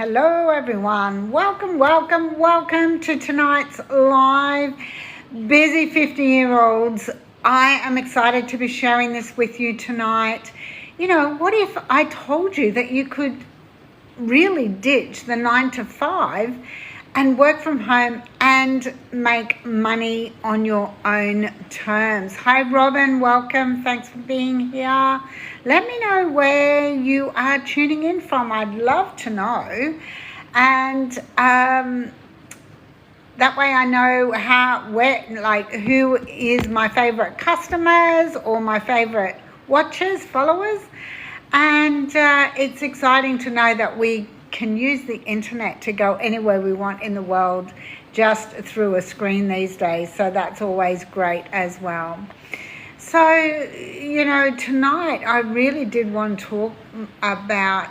Hello everyone, welcome to tonight's live Busy 50-year-olds. I am excited to be sharing this with you tonight. What if I told you that you could really ditch the 9 to 5 and work from home and make money on your own terms? Hi Robin, welcome, thanks for being here. Let me know where you are tuning in from. I'd love to know, and that way I know who is my favorite customers or my favorite watchers, followers. And it's exciting to know that we can use the internet to go anywhere we want in the world just through a screen these days. So that's always great as well. So, tonight I really did want to talk about,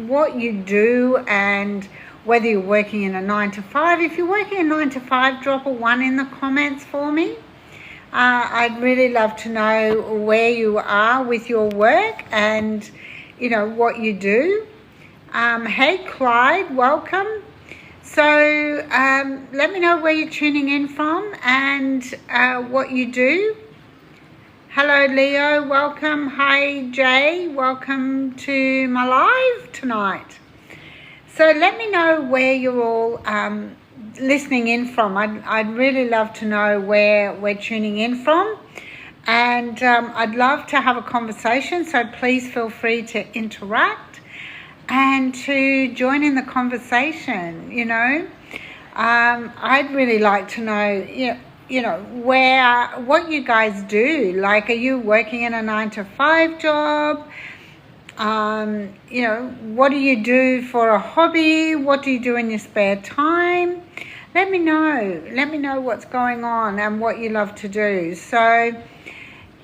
what you do and whether you're working in a 9 to 5. If you're working a 9 to 5, drop a 1 in the comments for me. I'd really love to know where you are with your work and, what you do. Hey, Clyde, welcome. So let me know where you're tuning in from and what you do. Hello, Leo, welcome. Hi, Jay, welcome to my live tonight. So let me know where you're all listening in from. I'd really love to know where we're tuning in from, and I'd love to have a conversation, so please feel free to interact and to join in the conversation. I'd really like to know what you guys do. Like, are you working in a 9 to 5 job? What do you do for a hobby? What do you do in your spare time? Let me know what's going on and what you love to do. So,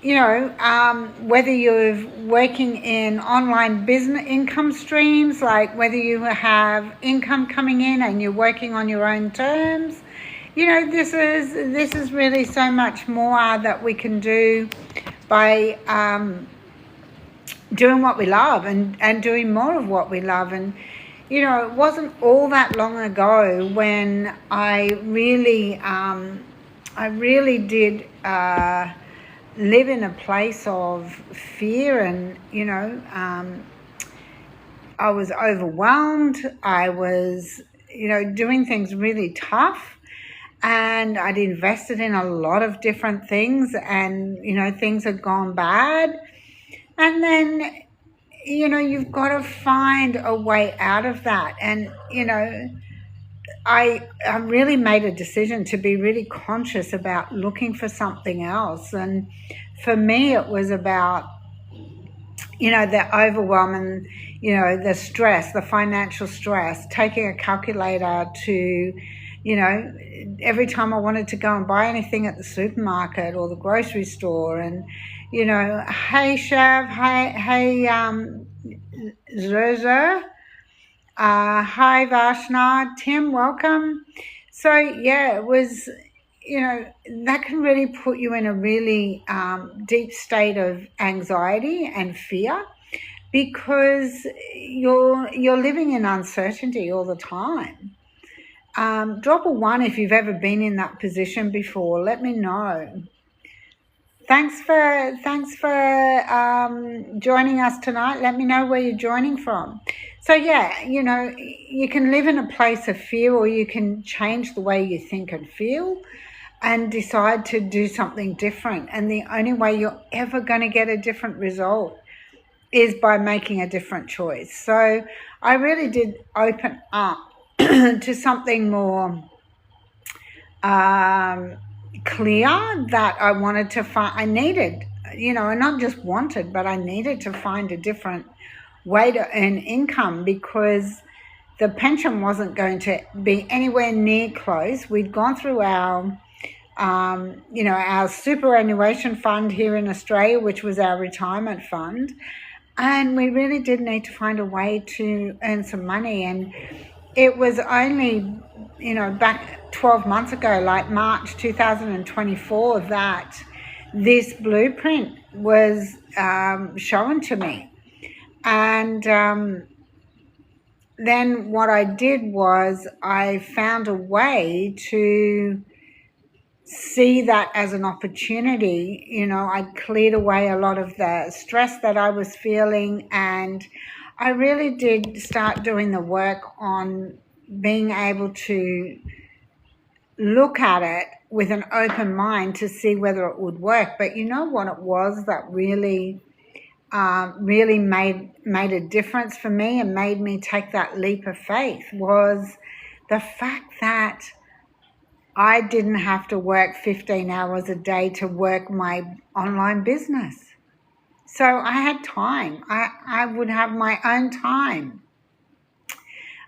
whether you're working in online business income streams, like whether you have income coming in and you're working on your own terms, this is really so much more that we can do by doing what we love and doing more of what we love. And it wasn't all that long ago when I really did live in a place of fear, and I was overwhelmed. I was doing things really tough, and I'd invested in a lot of different things, and things had gone bad. And then you've got to find a way out of that. And I really made a decision to be really conscious about looking for something else. And for me, it was about the overwhelm and the stress, the financial stress, taking a calculator to every time I wanted to go and buy anything at the supermarket or the grocery store. And hey Shav, hey Zerzer, hi Vashna, Tim, welcome. So yeah, it was that can really put you in a really deep state of anxiety and fear, because you're living in uncertainty all the time. Drop a 1 if you've ever been in that position before. Let me know. Thanks for joining us tonight. Let me know where you're joining from. So yeah, you can live in a place of fear, or you can change the way you think and feel and decide to do something different. And the only way you're ever going to get a different result is by making a different choice. So I really did open up to something more clear that I wanted to find. I needed, and not just wanted, but I needed to find a different way to earn income, because the pension wasn't going to be anywhere near close. We'd gone through our superannuation fund here in Australia, which was our retirement fund, and we really did need to find a way to earn some money. And it was only back 12 months ago, like March 2024, that this blueprint was shown to me. And then what I did was I found a way to see that as an opportunity. I cleared away a lot of the stress that I was feeling, and I really did start doing the work on being able to look at it with an open mind to see whether it would work. But you know what it was that really made a difference for me and made me take that leap of faith was the fact that I didn't have to work 15 hours a day to work my online business. So I had time. I would have my own time.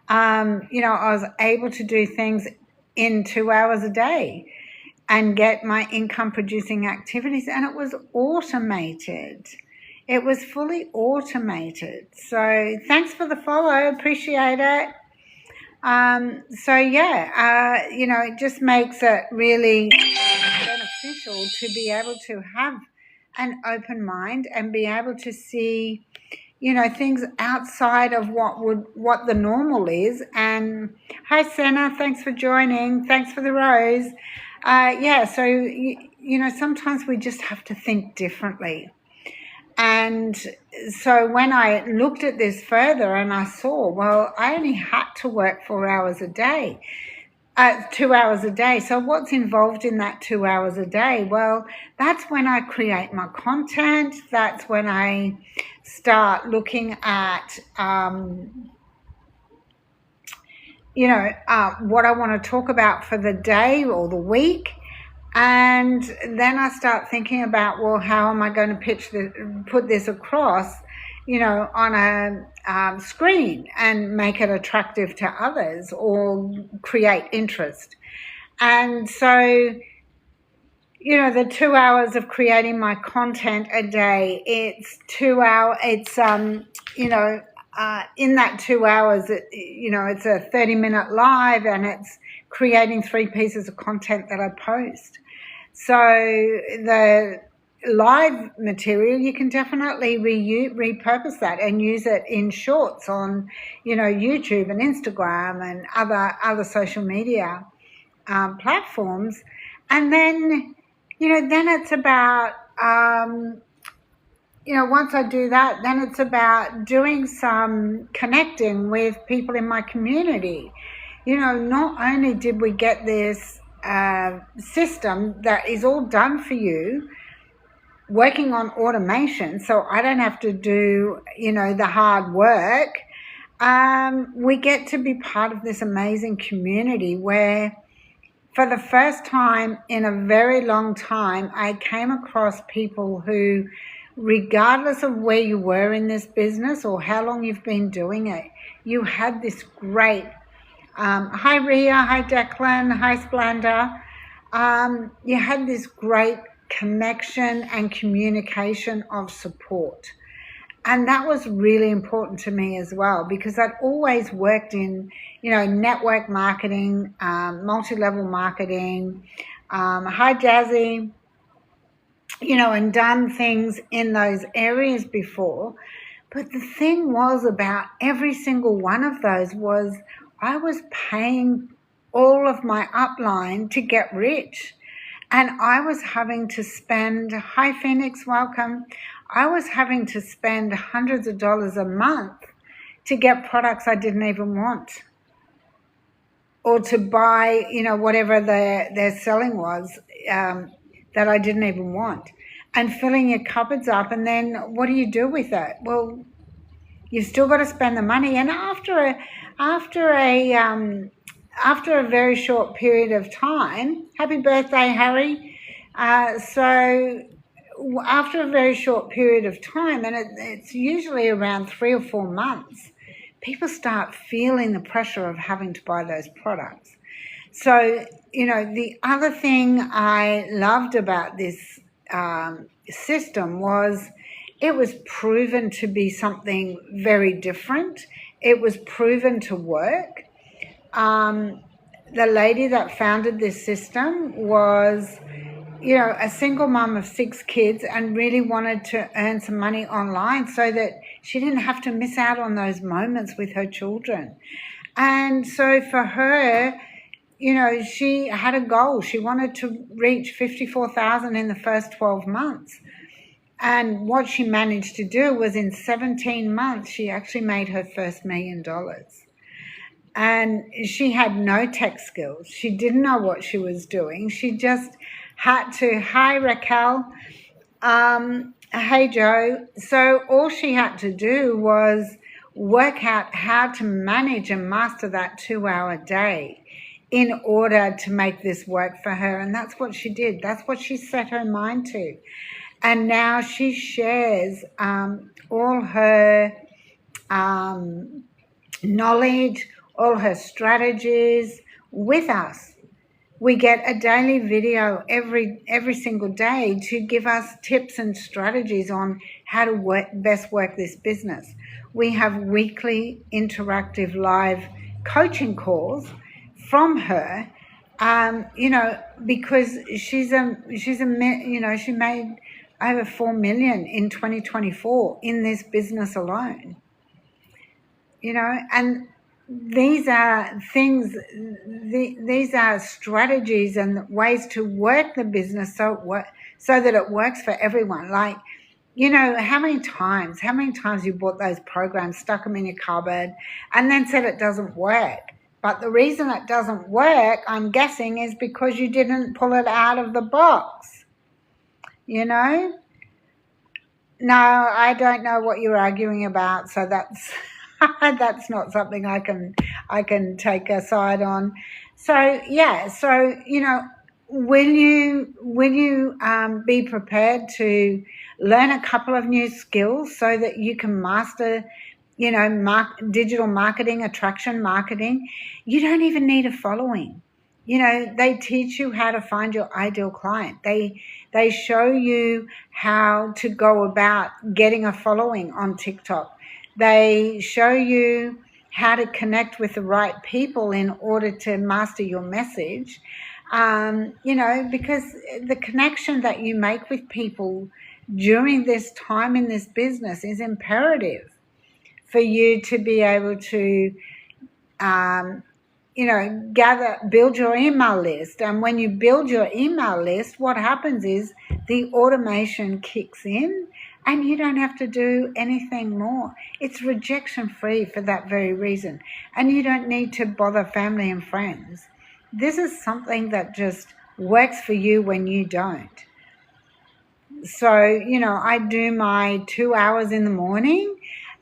I was able to do things in 2 hours a day and get my income producing activities, and it was automated. It was fully automated. So thanks for the follow. Appreciate it. It just makes it really beneficial to be able to have an open mind and be able to see, things outside of what the normal is. And hi, Senna, thanks for joining. Thanks for the rose. Sometimes we just have to think differently. And so when I looked at this further and I saw, well, I only had to work 4 hours a day, 2 hours a day. So what's involved in that 2 hours a day? Well, that's when I create my content. That's when I start looking at, what I want to talk about for the day or the week. And then I start thinking about, well, how am I going to put this across, on a screen and make it attractive to others or create interest. And so, the 2 hours of creating my content a day, it's 2 hours, it's, in that 2 hours, it's a 30-minute live, and it's creating 3 pieces of content that I post. So the live material, you can definitely repurpose that and use it in shorts on, YouTube and Instagram and other social media platforms. And then, then it's about, once I do that, then it's about doing some connecting with people in my community. Not only did we get this system that is all done for you, working on automation, so I don't have to do, the hard work. We get to be part of this amazing community where, for the first time in a very long time, I came across people who, regardless of where you were in this business or how long you've been doing it, you had this great hi Ria, hi Declan, hi Splendor. You had this great connection and communication of support. And that was really important to me as well, because I'd always worked in, network marketing, multi-level marketing, hi Jazzy, and done things in those areas before. But the thing was about every single one of those was I was paying all of my upline to get rich. And I was having to spend, hi Phoenix, welcome. I was having to spend hundreds of dollars a month to get products I didn't even want. Or to buy, whatever their selling was that I didn't even want. And filling your cupboards up, and then what do you do with it? Well, you've still got to spend the money. And after a very short period of time, happy birthday, Harry. So after a very short period of time, and it's usually around 3 or 4 months, people start feeling the pressure of having to buy those products. So, the other thing I loved about this system was it was proven to be something very different. It was proven to work. The lady that founded this system was, a single mum of 6 kids and really wanted to earn some money online so that she didn't have to miss out on those moments with her children. And so for her, you know, she had a goal. She wanted to reach 54,000 in the first 12 months. And what she managed to do was in 17 months, she actually made her first $1 million. And she had no tech skills. She didn't know what she was doing. She just had to, hi Raquel, hey Joe. So all she had to do was work out how to manage and master that 2-hour day in order to make this work for her. And that's what she did. That's what she set her mind to. And now she shares all her knowledge, all her strategies with us. We get a daily video every single day to give us tips and strategies on how to best work this business. We have weekly interactive live coaching calls from her, you know, because she made over 4 million in 2024 in this business alone. You know, and these are things, these are strategies and ways to work the business so that it works for everyone. Like, you know, how many times you bought those programs, stuck them in your cupboard, and then said it doesn't work. But the reason it doesn't work, I'm guessing, is because you didn't pull it out of the box. You know? No, I don't know what you're arguing about, so that's that's not something I can take a side on. So yeah, so you know, will you be prepared to learn a couple of new skills so that you can master, you know, digital marketing, attraction marketing? You don't even need a following. You know, they teach you how to find your ideal client. They show you how to go about getting a following on TikTok. They show you how to connect with the right people in order to master your message. You know, because the connection that you make with people during this time in this business is imperative for you to be able to you know, build your email list. And when you build your email list, what happens is the automation kicks in and you don't have to do anything more. It's rejection free for that very reason. And you don't need to bother family and friends. This is something that just works for you when you don't. So, you know, I do my 2 hours in the morning,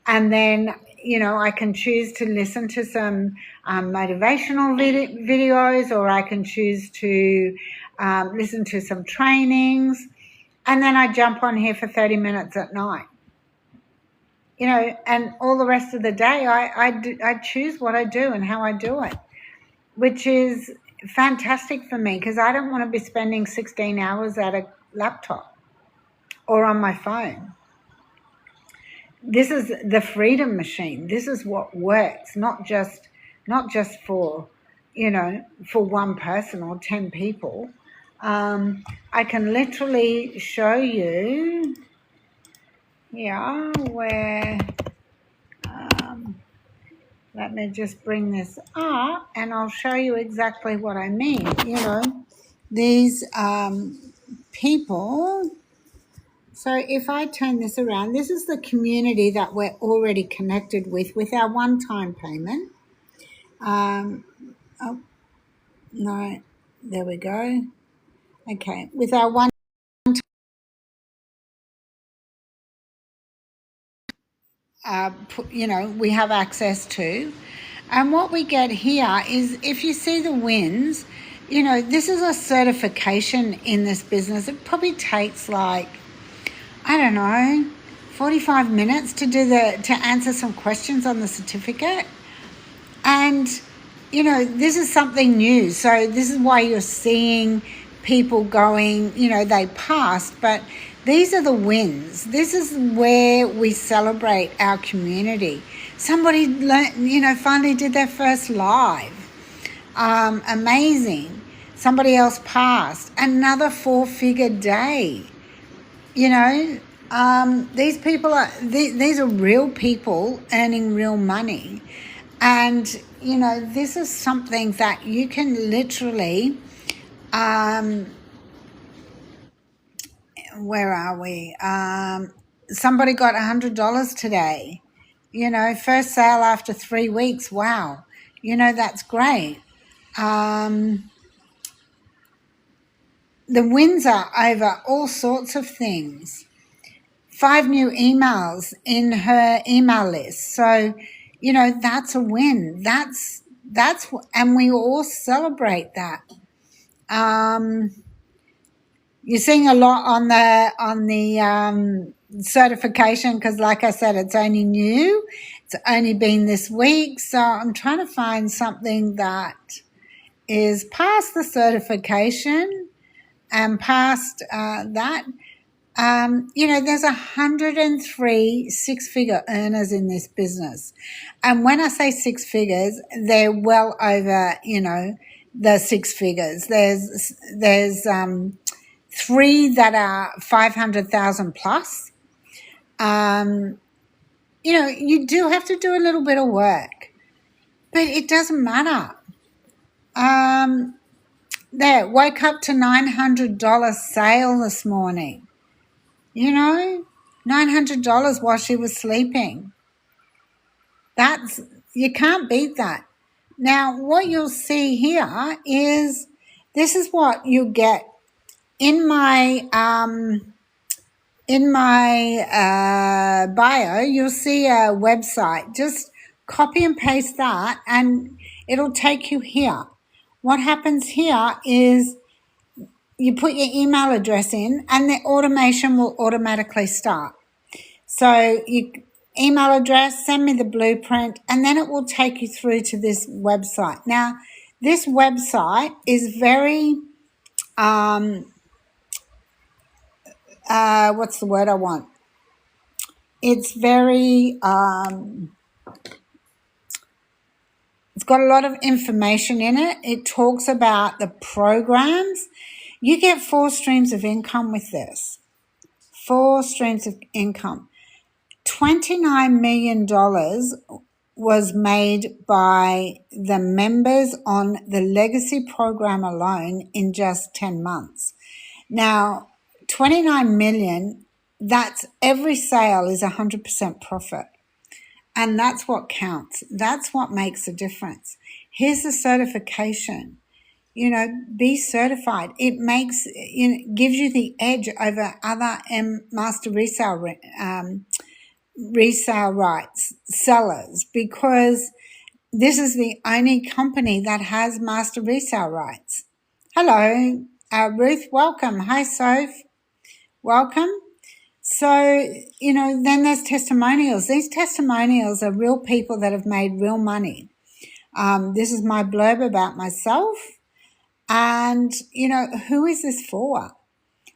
and then, you know, I can choose to listen to some motivational videos, or I can choose to listen to some trainings, and then I jump on here for 30 minutes at night. You know, and all the rest of the day I choose what I do and how I do it, which is fantastic for me because I don't want to be spending 16 hours at a laptop or on my phone. This is the freedom machine. This is what works, not just for, you know, for one person or 10 people. I can literally show you here where, let me just bring this up and I'll show you exactly what I mean. You know, these people. So if I turn this around, this is the community that we're already connected with our one-time payment. Oh, no, there we go. Okay, with our one, you know, we have access to. And what we get here is, if you see the wins, you know, this is a certification in this business. It probably takes like, I don't know, 45 minutes to answer some questions on the certificate. And, you know, this is something new. So this is why you're seeing people going, you know, they passed, but these are the wins. This is where we celebrate our community. Somebody finally did their first live. Amazing. Somebody else passed. Another 4-figure day. You know, These people are these are real people earning real money, and this is something that you can literally. Where are we? Somebody got $100 today. First sale after 3 weeks. Wow, that's great. The wins are over all sorts of things. 5 new emails in her email list. So, that's a win. That's and we all celebrate that. You're seeing a lot on the certification because, like I said, it's only new. It's only been this week, so I'm trying to find something that is past the certification and past that. There's 103 six-figure earners in this business. And when I say six figures, they're well over, the six figures. There's 3 that are 500,000 plus. You do have to do a little bit of work, but it doesn't matter. There, woke up to $900 sale this morning. $900 while she was sleeping. You can't beat that. Now, what you'll see here is this is what you get in my bio. You'll see a website. Just copy and paste that, and it'll take you here. What happens here is you put your email address in and the automation will automatically start. So you email address, send me the blueprint, and then it will take you through to this website. Now, this website is very, what's the word I want? It's very, it's got a lot of information in it. It talks about the programs. You get 4 streams of income with this. 4 streams of income. $29 million was made by the members on the legacy program alone in just 10 months. Now, 29 million, that's every sale is 100% profit. And that's what counts. That's what makes a difference. Here's the certification. Be certified. It makes, gives you the edge over other master resale rights sellers, because this is the only company that has master resale rights. Hello, Ruth, welcome. Hi, Soph, welcome. So, then there's testimonials. These testimonials are real people that have made real money. This is my blurb about myself. And, who is this for?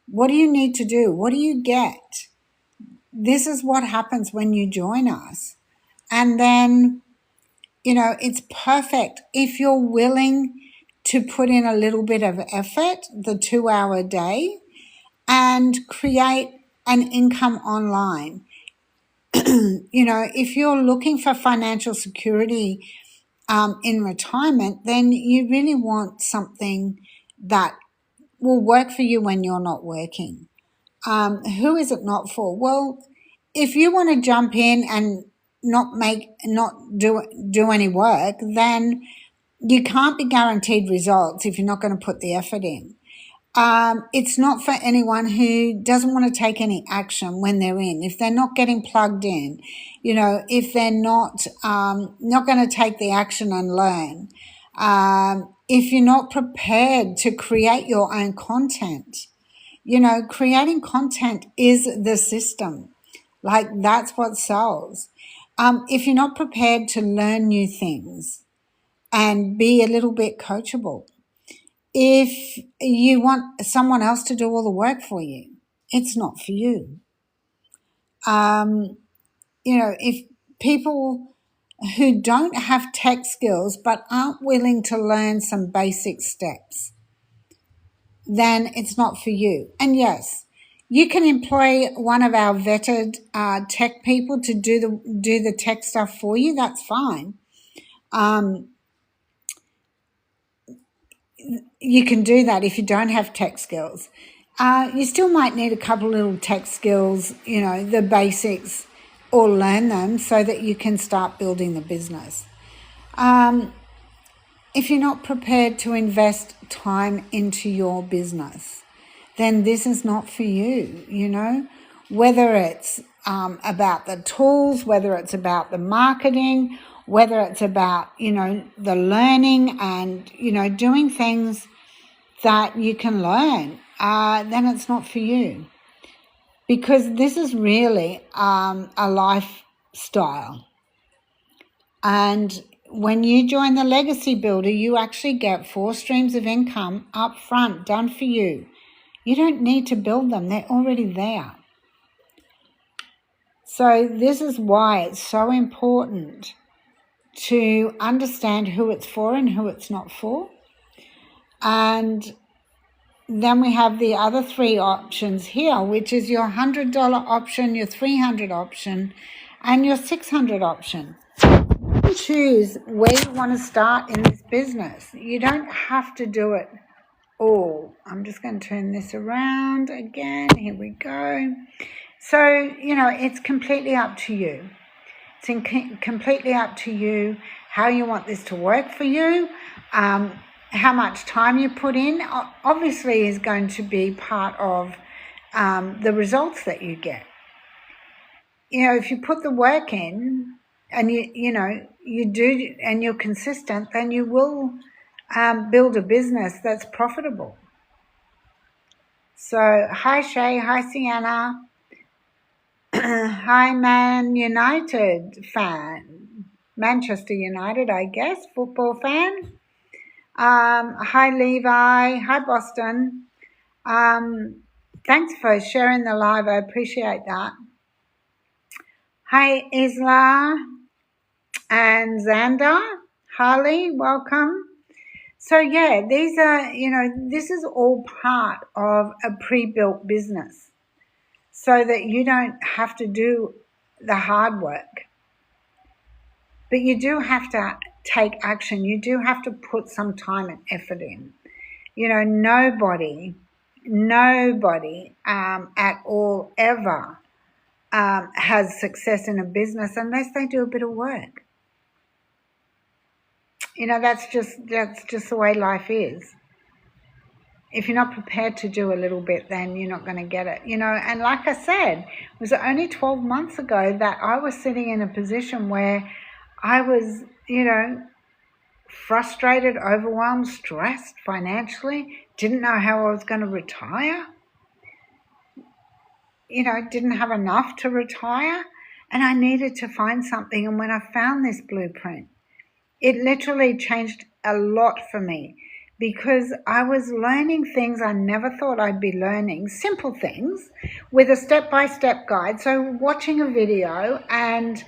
What do you need to do? What do you get? This is what happens when you join us. And then, it's perfect if you're willing to put in a little bit of effort, the 2-hour day, and create an income online. If you're looking for financial security in retirement, then you really want something that will work for you when you're not working. Who is it not for? Well, if you want to jump in and not do any work, then you can't be guaranteed results if you're not going to put the effort in. It's not for anyone who doesn't want to take any action when they're in. If they're not getting plugged in, if they're not going to take the action and learn, if you're not prepared to create your own content, creating content is the system. Like, that's what sells. If you're not prepared to learn new things and be a little bit coachable, if you want someone else to do all the work for you, it's not for you. If people who don't have tech skills but aren't willing to learn some basic steps, then it's not for you. And yes, You can employ one of our vetted tech people to do the tech stuff for you. That's fine. You can do that if you don't have tech skills. You still might need a couple little tech skills, the basics, or learn them so that you can start building the business. If you're not prepared to invest time into your business, then this is not for you, whether it's about the tools, whether it's about the marketing, whether it's about, the learning and, doing things that you can learn, then it's not for you. Because this is really a lifestyle. And when you join the Legacy Builder, you actually get 4 streams of income up front done for you. You don't need to build them. They're already there. So this is why it's so important to understand who it's for and who it's not for. And then we have the other 3 options here, which is your $100 option, your $300 option, and your $600 option. Choose where you want to start in this business. You don't have to do it all. I'm just going to turn this around again. Here we go. So, it's completely up to you. It's completely up to you how you want this to work for you. How much time you put in obviously is going to be part of the results that you get. If you put the work in and you do and you're consistent, then you will build a business that's profitable. So hi Shay, hi Sienna, hi Man United fan, Manchester United, I guess, football fan. Hi Levi, hi Boston. Thanks for sharing the live, I appreciate that. Hi Isla and Xander, Harley, welcome. So yeah, these are, this is all part of a pre-built business so that you don't have to do the hard work. But you do have to take action. You do have to put some time and effort in. Nobody at all ever has success in a business unless they do a bit of work. That's just the way life is. If you're not prepared to do a little bit, then you're not going to get it. And like I said, it was only 12 months ago that I was sitting in a position where I was, frustrated, overwhelmed, stressed financially, didn't know how I was going to retire. Didn't have enough to retire, and I needed to find something. And when I found this blueprint, it literally changed a lot for me because I was learning things I never thought I'd be learning, simple things with a step-by-step guide. So watching a video and,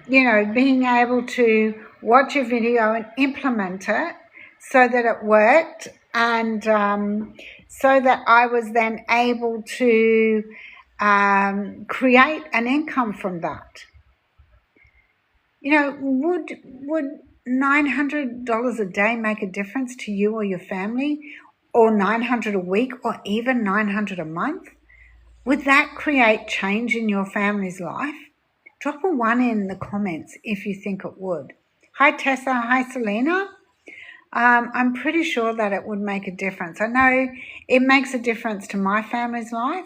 being able to watch a video and implement it so that it worked, and so that I was then able to create an income from that. Would $900 a day make a difference to you or your family, or $900 a week, or even $900 a month? Would that create change in your family's life? Drop a 1 in the comments if you think it would. Hi Tessa, hi Selena. I'm pretty sure that it would make a difference. I know it makes a difference to my family's life.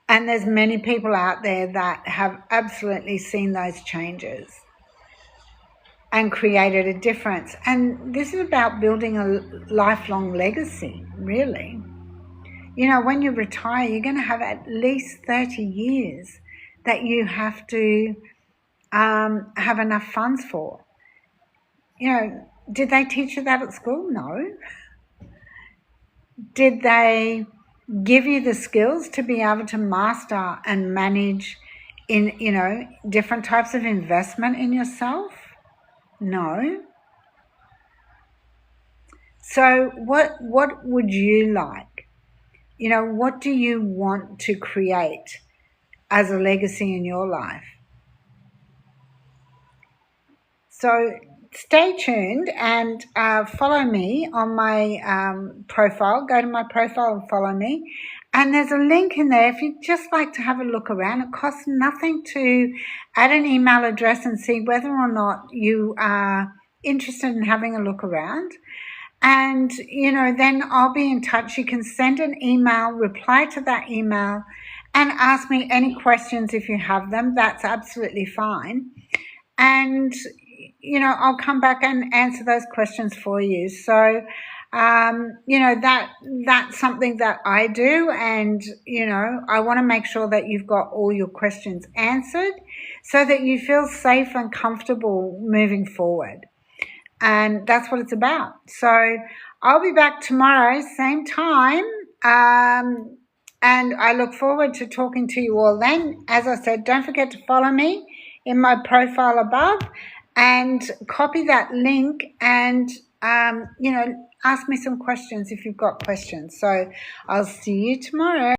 And there's many people out there that have absolutely seen those changes and created a difference. And this is about building a lifelong legacy, really. When you retire, you're going to have at least 30 years that you have to have enough funds for. Did they teach you that at school? No. Did they give you the skills to be able to master and manage in, different types of investment in yourself? No. So what would you like? You know, what do you want to create as a legacy in your life? So stay tuned and follow me on my profile. Go to my profile and follow me. And there's a link in there if you'd just like to have a look around. It costs nothing to add an email address and see whether or not you are interested in having a look around. And, you know, then I'll be in touch. You can send an email, reply to that email, and ask me any questions if you have them. That's absolutely fine. And, you know, I'll come back and answer those questions for you. So, you know, that's something that I do. And, you know, I want to make sure that you've got all your questions answered so that you feel safe and comfortable moving forward. And that's what it's about. So I'll be back tomorrow, same time. And I look forward to talking to you all then. As I said, don't forget to follow me in my profile above and copy that link and, you know, ask me some questions if you've got questions. So I'll see you tomorrow.